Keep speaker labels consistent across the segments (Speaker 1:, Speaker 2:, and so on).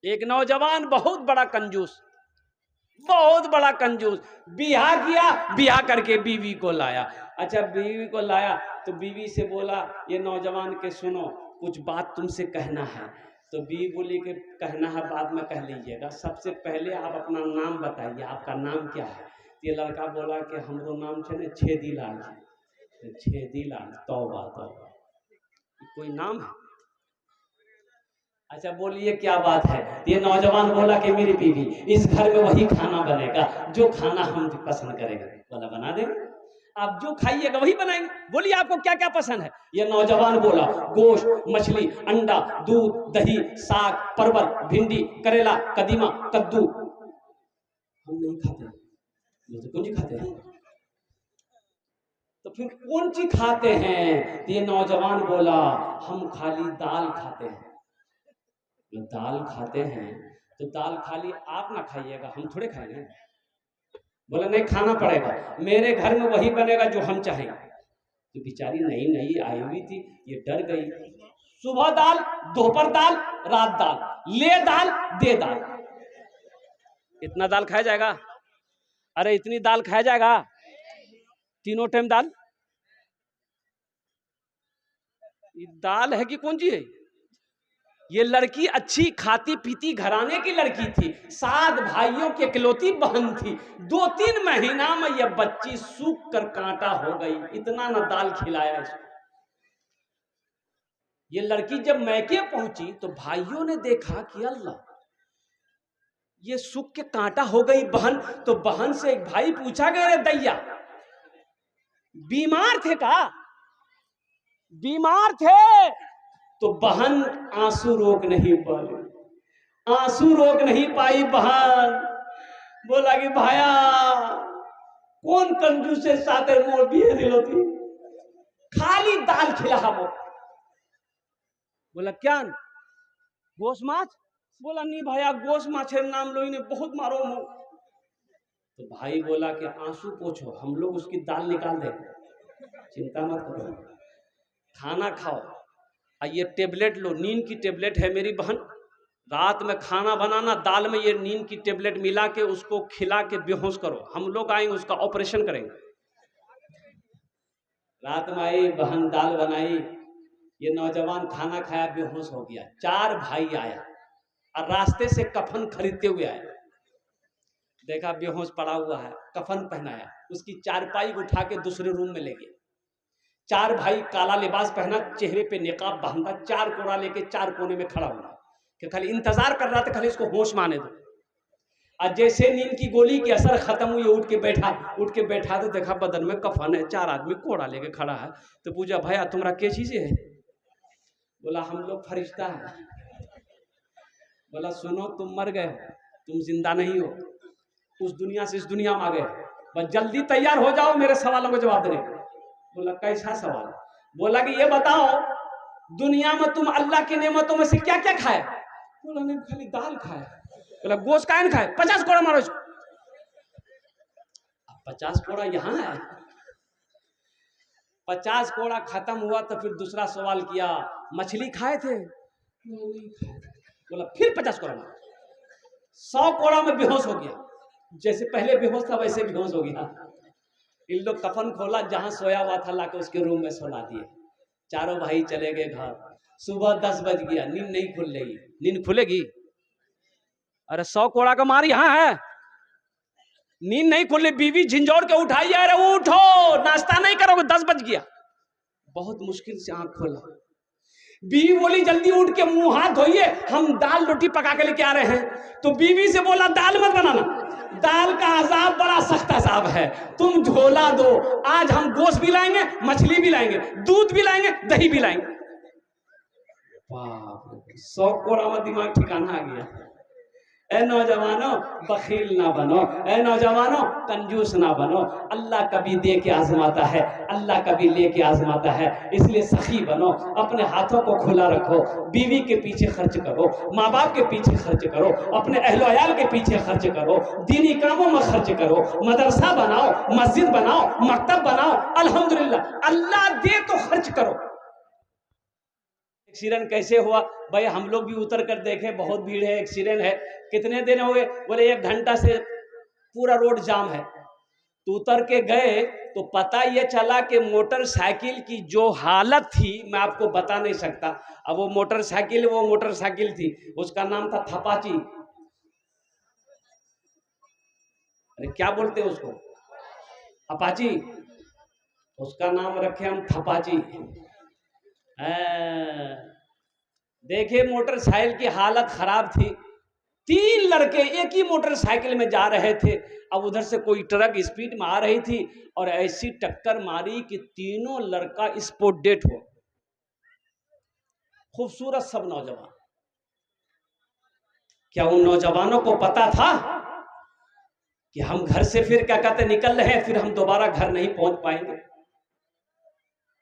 Speaker 1: एक नौजवान बहुत बड़ा कंजूस, बहुत बड़ा कंजूस, बियाह किया, बियाह करके बीवी को लाया। अच्छा बीवी को लाया तो बीवी से बोला ये नौजवान के सुनो कुछ बात तुमसे कहना है। तो बीवी बोली कि कहना है बाद में कह लीजिएगा, सबसे पहले आप अपना नाम बताइए, आपका नाम क्या है। ये लड़का बोला कि हमरो नाम है छेदीलाल। छेदीलाल, तौबा तौबा, कोई नाम है? अच्छा बोलिए क्या बात है। ये नौजवान बोला कि मेरी बीवी, इस घर में वही खाना बनेगा जो खाना हम पसंद करेंगे। बोला बना देंगे, आप जो खाइएगा वही बनाएंगे। बोलिए आपको क्या क्या पसंद है। ये नौजवान बोला गोश्त, मछली, अंडा, दूध, दही, साग, परवल, भिंडी, करेला, कदीमा, कद्दू। हम नहीं खाते, तो कौन सी खाते हैं? तो फिर कौन सी खाते हैं? ये नौजवान बोला हम खाली दाल खाते हैं। दाल खाते हैं तो दाल खाली आप ना खाइएगा, हम थोड़े खाएंगे। बोला नहीं खाना पड़ेगा, मेरे घर में वही बनेगा जो हम चाहेंगे। तो बेचारी नई नई आई हुई थी, ये डर गई। सुबह दाल, दोपहर दाल, रात दाल, ले दाल दे दाल। इतना दाल खाया जाएगा? अरे इतनी दाल खाया जाएगा? तीनों टाइम दाल? ये दाल है कि कौन सी है? ये लड़की अच्छी खाती पीती घराने की लड़की थी, 7 भाइयों की इकलौती बहन थी। 2-3 महीना में यह बच्ची सूख कर कांटा हो गई, इतना ना दाल खिलाया इसको। ये लड़की जब मैके पहुंची तो भाइयों ने देखा कि अल्लाह ये सूख के कांटा हो गई बहन। तो बहन से एक भाई पूछा गया दैया बीमार थे का? बीमार थे। तो बहन आंसू रोक नहीं पाई, आंसू रोक नहीं पाई बहन। बोला कि भाया कौन कंजूस से सातर मोर बिये दिलो थी, खाली दाल खिला हमो। बोला क्या गोश माछ? बोला नहीं भाया गोश माछेर नाम लो ने बहुत मारो मो। तो भाई बोला कि आंसू पोछो, हम लोग उसकी दाल निकाल देंगे, चिंता मत करो, खाना खाओ। ये टेबलेट लो, नींद की टेबलेट है मेरी बहन, रात में खाना बनाना, दाल में ये नींद की टेबलेट मिला के उसको खिला के बेहोश करो, हम लोग आएंगे उसका ऑपरेशन करेंगे। रात में आई बहन, दाल बनाई, ये नौजवान खाना खाया, बेहोश हो गया। 4 भाई आया और रास्ते से कफन खरीदते हुए आया, देखा बेहोश पड़ा हुआ है, कफन पहनाया, उसकी चारपाई उठा के दूसरे रूम में ले गए। 4 भाई काला लिबास पहना, चेहरे पे निकाब बांधा, 4 कोड़ा लेके 4 कोने में खड़ा हुआ कि खाली इंतजार कर रहा था खाली इसको होश माने दो। और जैसे नींद की गोली की असर खत्म हुई, उठ के बैठा तो देखा बदन में कफन है, 4 आदमी कोड़ा लेके खड़ा है। तो पूछा भैया तुम्हारा क्या चीजें है? बोला हम लोग फरिश्ता है। बोला सुनो तुम मर गए हो, तुम जिंदा नहीं हो, उस दुनिया से इस दुनिया में आ गए, बस जल्दी तैयार हो जाओ मेरे सवालों को जवाब देने। बोला कैसा सवाल? बोला कि ये बताओ दुनिया में तुम अल्लाह की नेमतों में से क्या क्या खाए? बोला नहीं खाली दाल खाए। बोला गोश्त काहे खाए? 50 कोड़ा मारो इसको। 50 कोड़ा यहाँ है। 50 कोड़ा खत्म हुआ तो फिर दूसरा सवाल किया मछली खाए थे? बोला फिर 50 कोड़ा मारो। 100 कोड़ा में बेहोश हो गया, जैसे पहले बेहोश था वैसे बेहोश हो गया। इन लोग कफन खोला, जहां सोया हुआ था लाके उसके रूम में सुला दिए। 4 भाई चले गए घर। सुबह 10 बज गया, नींद नहीं खुल रही। नींद खुलेगी? अरे 100 कोड़ा का मार यहाँ है, नींद नहीं खुल रही। बीवी झिंझोड़ के उठाई, अरे उठो नाश्ता नहीं करोगे, 10 बज गया। बहुत मुश्किल से आंख खोला। बीवी बोली जल्दी उठ के मुंह हाथ धोइए, हम दाल रोटी पका के लेके आ रहे हैं। तो बीवी से बोला दाल मत बनाना, दाल का अजाब बड़ा सख्त अजाब है, तुम झोला दो। आज हम गोश्त भी लाएंगे, मछली भी लाएंगे, दूध भी लाएंगे, दही भी लाएंगे। 100 कोड़ा में दिमाग ठिकाना आ गया। ए नौजवानों बखील ना बनो, ए नौजवानों कंजूस ना बनो। अल्लाह कभी दे के आजमाता है, अल्लाह कभी ले के आजमाता है। इसलिए सखी बनो, अपने हाथों को खुला रखो, बीवी के पीछे खर्च करो, माँ बाप के पीछे खर्च करो, अपने अहलो अयाल के पीछे खर्च करो, दीनी कामों में खर्च करो, मदरसा बनाओ, मस्जिद बनाओ, मकतब बनाओ। अल्हम्दुलिल्लाह अल्लाह दे तो खर्च करो। एक्सीडेंट कैसे हुआ? भाई हम लोग भी उतर कर देखे, बहुत भीड़ है, एक्सीडेंट है। कितने दिन हो गए? बोले 1 घंटा से पूरा रोड जाम है। तो उतर के गए तो पता ये चला कि मोटरसाइकिल की जो हालत थी मैं आपको बता नहीं सकता। अब वो मोटरसाइकिल थी, उसका नाम था थपाची। अरे क्या बोलते हैं उसको? अपाची। उसका नाम रखे हम थपाची। देखिए मोटरसाइकिल की हालत खराब थी। 3 लड़के एक ही मोटरसाइकिल में जा रहे थे। अब उधर से कोई ट्रक स्पीड में आ रही थी और ऐसी टक्कर मारी कि तीनों लड़का स्पॉट डेड हो। खूबसूरत सब नौजवान। क्या उन नौजवानों को पता था कि हम घर से फिर क्या कहते निकल रहे हैं, फिर हम दोबारा घर नहीं पहुंच पाएंगे?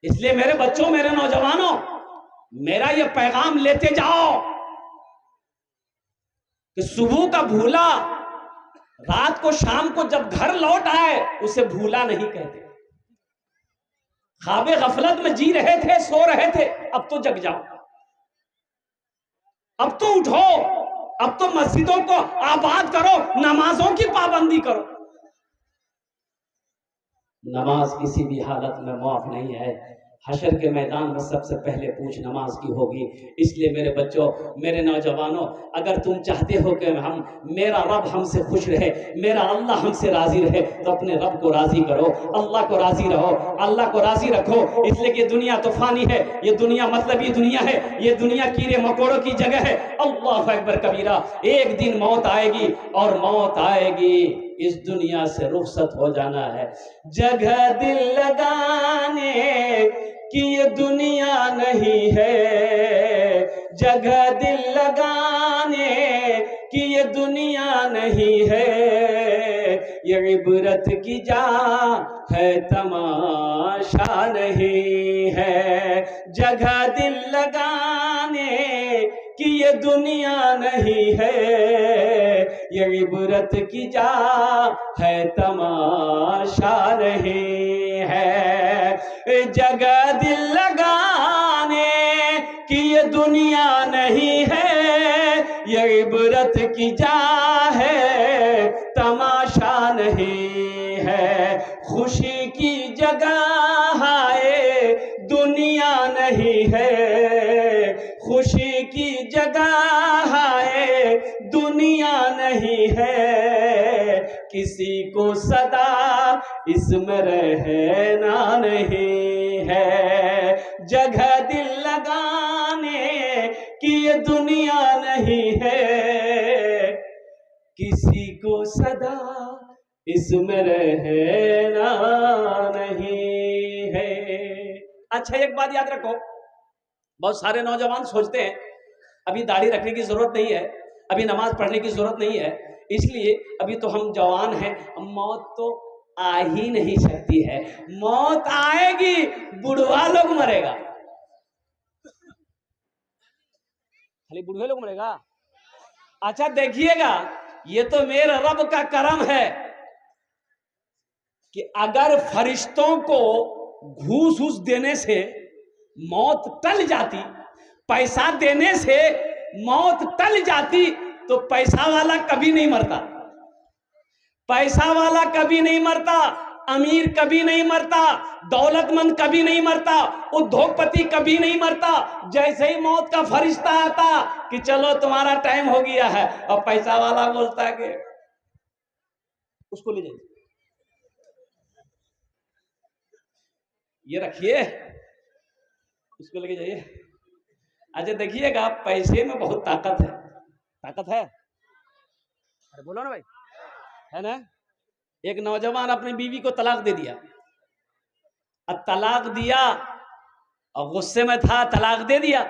Speaker 1: इसलिए मेरे बच्चों, मेरे नौजवानों, मेरा ये पैगाम लेते जाओ कि सुबह का भूला रात को, शाम को जब घर लौट आए उसे भूला नहीं कहते। ख्वाबे गफलत में जी रहे थे, सो रहे थे, अब तो जग जाओ, अब तो उठो, अब तो मस्जिदों को आबाद करो, नमाजों की पाबंदी करो। नमाज किसी भी हालत में माफ नहीं है। हशर के मैदान में सबसे पहले पूछ नमाज की होगी। इसलिए मेरे बच्चों, मेरे नौजवानों, अगर तुम चाहते हो कि मेरा रब हमसे खुश रहे, मेरा अल्लाह हमसे राजी रहे, तो अपने रब को राजी करो, अल्लाह को राजी रहो, अल्लाह को राजी रखो। इसलिए कि दुनिया तूफानी है, ये दुनिया मतलबी दुनिया है, ये दुनिया कीड़े मकोड़ों की जगह है। अल्लाह अकबर कबीरा। एक दिन मौत आएगी और मौत आएगी, इस दुनिया से रुखसत हो जाना है। जगह दिल लगाने कि ये दुनिया नहीं है, जगह दिल लगाने कि ये दुनिया नहीं है, ये इबरत की जा है, तमाशा नहीं है। जगह दिल लगाने कि ये दुनिया नहीं है, ये इबरत की जा है, तमाशा नहीं है। जगह दिल लगाने कि ये दुनिया नहीं है, ये इबरत की जा है, तमाशा नहीं है। खुशी की जगह है, दुनिया नहीं है, खुशी की जगह है, दुनिया नहीं है। किसी को सदा इसमें रहना नहीं है। जगह दिल लगाने कि ये दुनिया नहीं है, किसी को सदा इसमें रहना नहीं है। अच्छा, एक बात याद रखो, बहुत सारे नौजवान सोचते हैं अभी दाढ़ी रखने की जरूरत नहीं है, अभी नमाज पढ़ने की जरूरत नहीं है, इसलिए अभी तो हम जवान हैं, मौत तो आ ही नहीं सकती है। मौत आएगी, बुढ़वा लोग मरेगा, खाली बुढ़वे लोग मरेगा। अच्छा देखिएगा, ये तो मेरे रब का करम है कि अगर फरिश्तों को घूस घूस देने से मौत टल जाती, पैसा देने से मौत टल जाती, तो पैसा वाला कभी नहीं मरता, पैसा वाला कभी नहीं मरता, अमीर कभी नहीं मरता, दौलतमंद कभी नहीं मरता, उद्योगपति कभी नहीं मरता। जैसे ही मौत का फरिश्ता आता कि चलो तुम्हारा टाइम हो गया है, और पैसा वाला बोलता है कि उसको ले जाइए, ये रखिए, उसको लेके जाइए। अच्छा देखिएगा, पैसे में बहुत ताकत है, ताकत है, अरे बोलो ना भाई, है ना। एक नौजवान अपनी बीवी को तलाक दे दिया, अब तलाक दिया और गुस्से में था, तलाक दे दिया।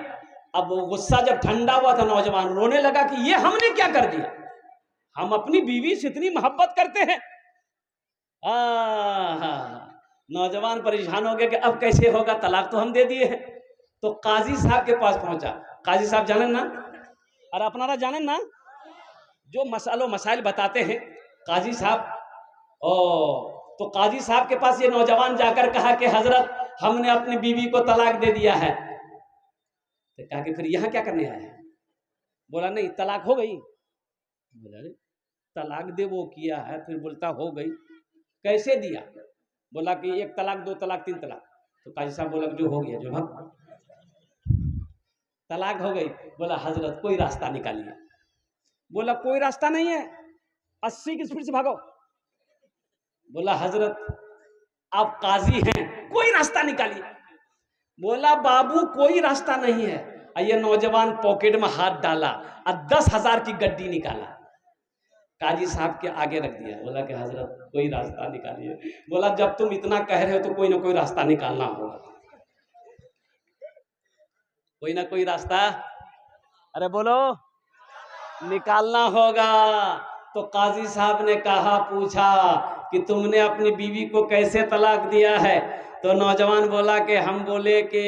Speaker 1: अब वो गुस्सा जब ठंडा हुआ था, नौजवान रोने लगा कि ये हमने क्या कर दिया, हम अपनी बीवी से इतनी मोहब्बत करते हैं। नौजवान परेशान हो गया कि अब कैसे होगा, तलाक तो हम दे दिए हैं। तो काजी साहब के पास पहुंचा। काजी साहब जाने ना, अरे अपनारा जाने ना, जो मसाइल बताते हैं काजी साहब। तो काजी साहब के पास ये नौजवान जाकर कहा कि हजरत, हमने अपनी बीवी को तलाक दे दिया है। तो कहा कि फिर यहाँ क्या करने आया है? बोला नहीं, तलाक हो गई। बोला अरे तलाक दे वो किया है, फिर बोलता हो गई, कैसे दिया? बोला कि 1 तलाक 2 तलाक 3 तलाक। तो काजी साहब बोला जो हो गया, जो भग तलाक हो गई। बोला हजरत कोई रास्ता निकालिए। बोला कोई रास्ता नहीं है, 80 की स्पीड से भागो। बोला हजरत आप काजी हैं, कोई रास्ता निकालिए। बोला बाबू कोई रास्ता नहीं है। ये नौजवान पॉकेट में हाथ डाला और 10,000 की गड्डी निकाला, काजी साहब के आगे रख दिया। बोला कि हजरत कोई रास्ता निकालिए। बोला जब तुम इतना कह रहे हो तो कोई ना कोई रास्ता निकालना होगा, कोई ना कोई रास्ता, अरे बोलो, निकालना होगा। तो काजी साहब ने कहा, पूछा कि तुमने अपनी बीवी को कैसे तलाक दिया है? तो नौजवान बोला कि हम बोले कि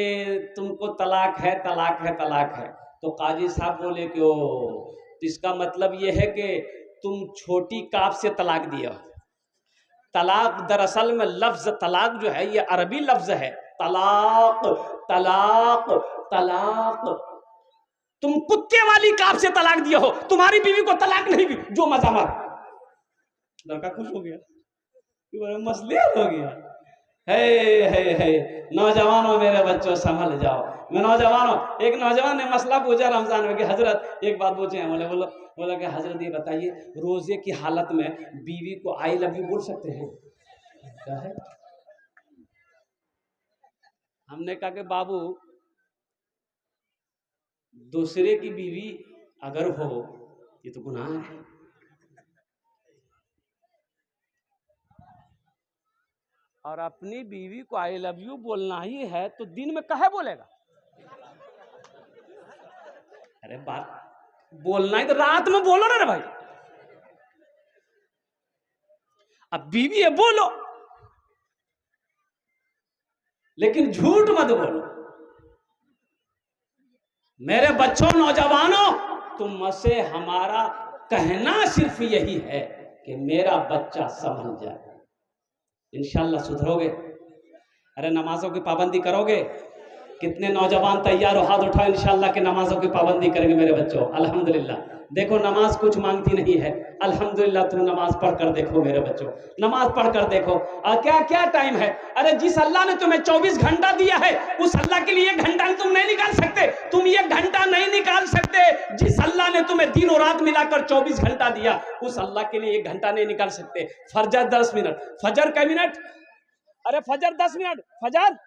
Speaker 1: तुमको तलाक है, तलाक है, तलाक है। तो काजी साहब बोले कि ओ, तो इसका मतलब ये है कि तुम छोटी काफ से तलाक दिया। तलाक दरअसल में लफ्ज तलाक जो है ये अरबी लफ्ज है, तलाक तलाक तलाक। तुम कुत्ते वाली काफ से तलाक दिया हो, तुम्हारी बीवी को तलाक नहीं दी। जो मजा मार, लड़का खुश हो गया, मसले हो गया। है नौजवानों मेरे बच्चों संभल जाओ। मैं नौजवानों, एक नौजवान ने मसला पूछा रमजान में कि हजरत एक बात पूछे हैं। बोला कि हजरत ये बताइए रोजे की हालत में बीवी को आई लव यू बोल सकते हैं? क्या है? हमने कहा कि बाबू दूसरे की बीवी अगर हो ये तो गुनाह है। और अपनी बीवी को आई लव यू बोलना ही है तो दिन में कहे बोलेगा? अरे बात बोलना ही तो रात में बोलो ना रे भाई। अब बीवी है बोलो, लेकिन झूठ मत बोलो। मेरे बच्चों, नौजवानों, तुम से हमारा कहना सिर्फ यही है कि मेरा बच्चा संभल जाए। इंशाल्लाह सुधरोगे। अरे नमाजों की पाबंदी करोगे? कितने नौजवान तैयार हो? हाथ उठाओ, इंशाल्लाह के नमाजों की पाबंदी करेंगे मेरे बच्चों। अल्हम्दुलिल्लाह। देखो नमाज कुछ मांगती नहीं है, अल्हम्दुलिल्लाह। तुम नमाज पढ़कर देखो मेरे बच्चों, नमाज पढ़कर देखो। क्या क्या टाइम है? अरे जिस अल्लाह ने तुम्हें 24 घंटा दिया है उस अल्लाह के लिए 1 घंटा तुम नहीं निकाल सकते। तुम 1 घंटा नहीं निकाल सकते। जिस अल्लाह ने तुम्हें दिन और रात मिलाकर 24 घंटा दिया उस अल्लाह के लिए 1 घंटा नहीं निकाल सकते। फजर 10 मिनट, फजर का मिनट, अरे फजर 10 मिनट, फजर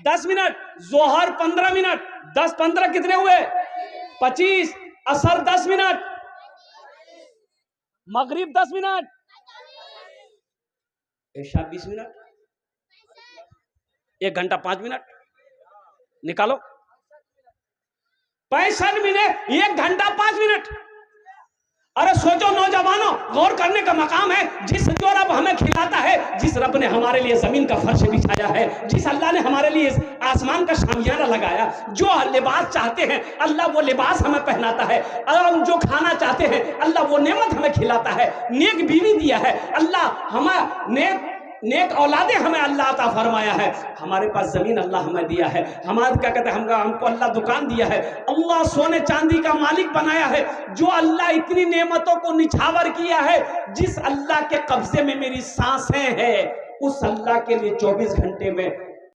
Speaker 1: 10 मिनट, जोहर 15 मिनट, 10-15 कितने हुए? 25। असर 10 मिनट, मगरिब 10 मिनट, इशा 20 मिनट, 1 घंटा 5 मिनट निकालो, 65 मिनट, 1 घंटा 5 मिनट। अरे सोचो नौजवानों, गौर करने का मकाम है। जिस जो रब हमें खिलाता है, जिस रब ने हमारे लिए जमीन का फर्श बिछाया है, जिस अल्लाह ने हमारे लिए आसमान का शामियाना लगाया, जो लिबास चाहते हैं अल्लाह वो लिबास हमें पहनाता है, और हम जो खाना चाहते हैं अल्लाह वो नेमत हमें खिलाता है। नेक बीवी दिया है अल्लाह, हमें नेक औलादे हमें अल्लाह अता फरमाया है। हमारे पास जमीन अल्लाह हमें दिया है। हमारे क्या कहते हैं, हमको अल्लाह दुकान दिया है। अल्लाह सोने चांदी का मालिक बनाया है। जो अल्लाह इतनी नेमतों को निछावर किया है, जिस अल्लाह के कब्जे में मेरी सांसें हैं उस अल्लाह के लिए 24 घंटे में